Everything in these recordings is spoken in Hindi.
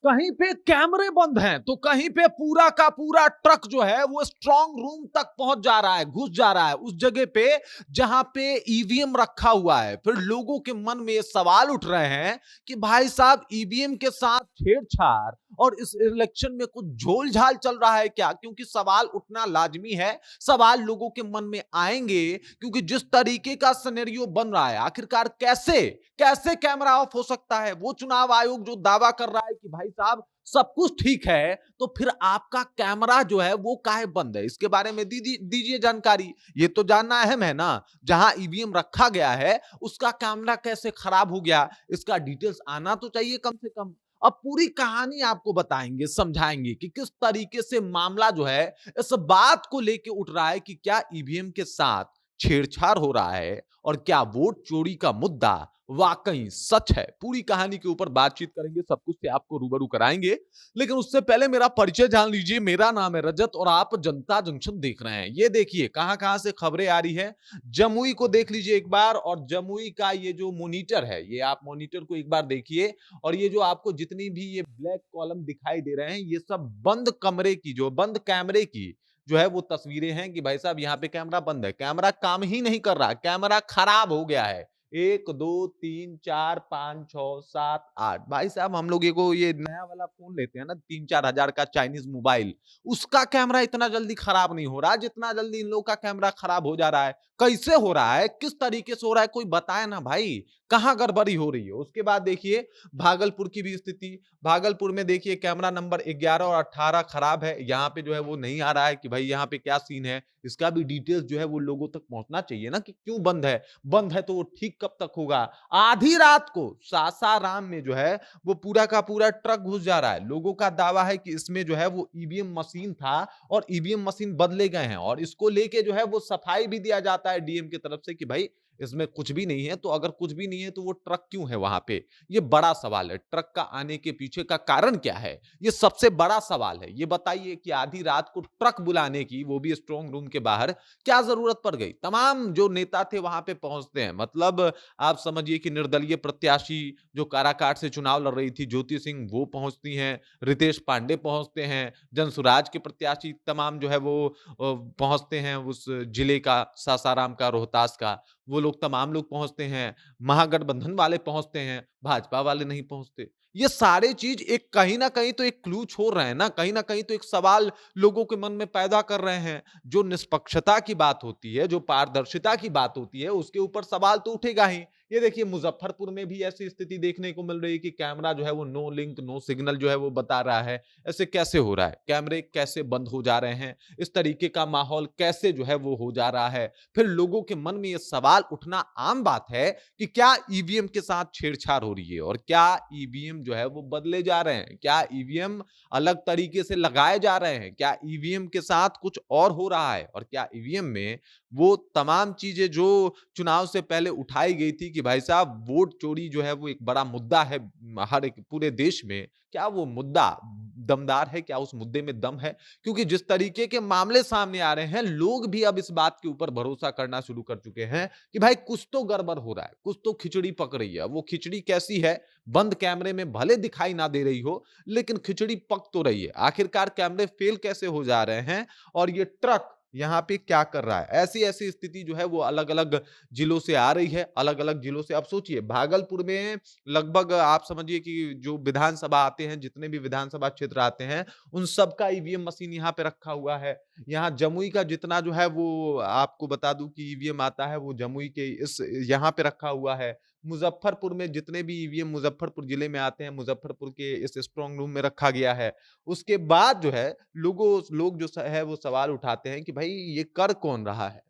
कहीं पे कैमरे बंद हैं तो कहीं पे पूरा का पूरा ट्रक जो है वो स्ट्रांग रूम तक पहुंच जा रहा है, घुस जा रहा है उस जगह पे जहां पे ईवीएम रखा हुआ है। फिर लोगों के मन में ये सवाल उठ रहे हैं कि भाई साहब ईवीएम के साथ छेड़छाड़ और इस इलेक्शन में कुछ झोल झाल चल रहा है क्या? क्योंकि सवाल उठना लाजमी है, सवाल लोगों के मन में आएंगे क्योंकि जिस तरीके का सिनेरियो बन रहा है, आखिरकार कैसे कैसे कैमरा ऑफ हो सकता है? वो चुनाव आयोग जो दावा कर रहा है कि भाई साहब सब कुछ ठीक है, तो फिर आपका कैमरा जो है वो काहे बंद है? इसके बारे में दीजिए जानकारी। ये तो जानना अहम है ना। जहां ईवीएम रखा गया है उसका कैमरा कैसे खराब हो गया, इसका डिटेल्स आना तो चाहिए कम से कम। अब पूरी कहानी आपको बताएंगे, समझाएंगे कि किस तरीके से मामला जो है इस बात को लेके उठ रहा है कि क्या ईवीएम के साथ छेड़छाड़ हो रहा है और क्या वोट चोरी का मुद्दा वाकई सच है। पूरी कहानी के ऊपर बातचीत करेंगे, सब कुछ से आपको रूबरू कराएंगे। लेकिन उससे पहले मेरा परिचय जान लीजिए। मेरा नाम है रजत और आप जनता जंक्शन देख रहे हैं। ये देखिए कहां कहां से खबरें आ रही है। जमुई को देख लीजिए एक बार, और जमुई का ये जो मॉनिटर है, ये आप मॉनिटर को एक बार देखिए। और ये जो आपको जितनी भी ये ब्लैक कॉलम दिखाई दे रहे हैं, ये सब बंद कमरे की, जो बंद कैमरे की जो है वो तस्वीरें हैं कि भाई साहब यहाँ पे कैमरा बंद है, कैमरा काम ही नहीं कर रहा, कैमरा खराब हो गया है। 1 2 3 4 5 6 7 8 भाई साहब, हम लोग ये नया वाला फोन लेते हैं ना 3-4 हजार का चाइनीज मोबाइल, उसका कैमरा इतना जल्दी खराब नहीं हो रहा जितना जल्दी इन लोगों का कैमरा खराब हो जा रहा है। कैसे हो रहा है, किस तरीके से हो रहा है, कोई बताए ना भाई, कहां गड़बड़ी हो रही है। उसके बाद देखिए भागलपुर की भी स्थिति। भागलपुर में देखिए कैमरा नंबर 11 और 18 खराब है। यहाँ पे जो है वो नहीं आ रहा है कि भाई यहाँ पे क्या सीन है। इसका भी डिटेल्स जो है वो लोगों तक पहुंचना चाहिए ना कि क्यों बंद है। बंद है तो वो ठीक कब तक होगा। आधी रात को सासाराम में जो है वो पूरा का पूरा ट्रक घुस जा रहा है। लोगों का दावा है कि इसमें जो है वो ईवीएम मशीन था और ईवीएम मशीन बदले गए हैं, और इसको लेके जो है वो सफाई भी दिया जाता है डीएम की तरफ से कि भाई इसमें कुछ भी नहीं है। तो अगर कुछ भी नहीं है तो वो ट्रक क्यों है वहां पे? ये बड़ा सवाल है। ट्रक का आने के पीछे का कारण क्या है, ये सबसे बड़ा सवाल है। ये बताइए कि आधी रात को ट्रक बुलाने की, वो भी स्ट्रांग रूम के बाहर, क्या जरूरत पड़ गई? तमाम जो नेता थे वहां पे पहुंचते हैं, मतलब आप समझिए कि निर्दलीय प्रत्याशी जो काराकाट से चुनाव लड़ रही थी ज्योति सिंह, वो पहुंचती हैं, रितेश पांडे पहुंचते हैं, जनसुराज के प्रत्याशी तमाम जो है वो पहुंचते हैं, उस जिले का, सासाराम का, रोहतास का, वो लोग तमाम लोग पहुंचते हैं। महागठबंधन वाले पहुंचते हैं, भाजपा वाले नहीं पहुंचते। ये सारे चीज एक कहीं ना कहीं तो एक क्लू छोड़ रहे हैं ना, कहीं ना कहीं तो एक सवाल लोगों के मन में पैदा कर रहे हैं। जो निष्पक्षता की बात होती है, जो पारदर्शिता की बात होती है, उसके ऊपर सवाल तो उठेगा ही। ये देखिए मुजफ्फरपुर में भी ऐसी स्थिति देखने को मिल रही है कि कैमरा जो है वो नो लिंक नो सिग्नल जो है वो बता रहा है। ऐसे कैसे हो रहा है? कैमरे कैसे बंद हो जा रहे हैं? इस तरीके का माहौल कैसे जो है वो हो जा रहा है? फिर लोगों के मन में ये सवाल उठना आम बात है कि क्या ईवीएम के साथ छेड़छाड़ हो रही है और क्या ईवीएम जो है वो बदले जा रहे हैं, क्या ईवीएम अलग तरीके से लगाए जा रहे हैं, क्या ईवीएम के साथ कुछ और हो रहा है, और क्या ईवीएम में वो तमाम चीजें जो चुनाव से पहले उठाई गई थी कि भाई साहब वोट चोरी जो है वो एक बड़ा मुद्दा है हर एक पूरे देश में, क्या वो मुद्दा दमदार है, क्या उस मुद्दे में दम है? क्योंकि जिस तरीके के मामले सामने आ रहे हैं, लोग भी अब इस बात के ऊपर भरोसा करना शुरू कर चुके हैं कि भाई कुछ तो गड़बड़ हो रहा है, कुछ तो खिचड़ी पक रही है। वो खिचड़ी कैसी है? बंद कैमरे में भले दिखाई ना दे रही हो, लेकिन खिचड़ी पक तो रही है। आखिरकार कैमरे फेल कैसे हो जा रहे हैं और ये ट्रक यहाँ पे क्या कर रहा है? ऐसी ऐसी स्थिति जो है वो अलग अलग जिलों से आ रही है, अलग अलग जिलों से। अब सोचिए भागलपुर में लगभग आप समझिए कि जो विधानसभा आते हैं, जितने भी विधानसभा क्षेत्र आते हैं, उन सबका ईवीएम मशीन यहाँ पे रखा हुआ है। यहाँ जमुई का जितना जो है वो आपको बता दूं कि ईवीएम आता है, वो जमुई के इस यहाँ पे रखा हुआ है। मुजफ्फरपुर में जितने भी ईवीएम मुजफ्फरपुर जिले में आते हैं, मुजफ्फरपुर के इस स्ट्रांग रूम में रखा गया है। उसके बाद जो है लोग जो है वो सवाल उठाते हैं कि भाई ये कर कौन रहा है,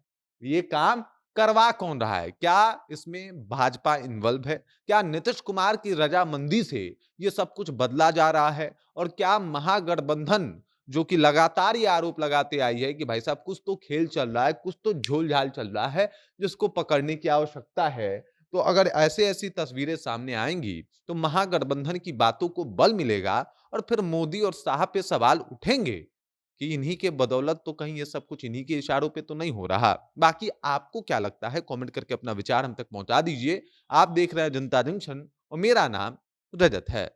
ये काम करवा कौन रहा है? क्या इसमें भाजपा इन्वॉल्व है? क्या नीतीश कुमार की रजामंदी से ये सब कुछ बदला जा रहा है? और क्या महागठबंधन जो कि लगातार ये आरोप लगाते आई है कि भाई साहब कुछ तो खेल चल रहा है, कुछ तो झोल झाल चल रहा है जिसको पकड़ने की आवश्यकता है। तो अगर ऐसे ऐसी तस्वीरें सामने आएंगी तो महागठबंधन की बातों को बल मिलेगा और फिर मोदी और शाह पे सवाल उठेंगे कि इन्हीं के बदौलत तो कहीं ये सब कुछ इन्हीं के इशारों पे तो नहीं हो रहा। बाकी आपको क्या लगता है? कमेंट करके अपना विचार हम तक पहुंचा दीजिए। आप देख रहे हैं जनता जंक्शन और मेरा नाम रजत है।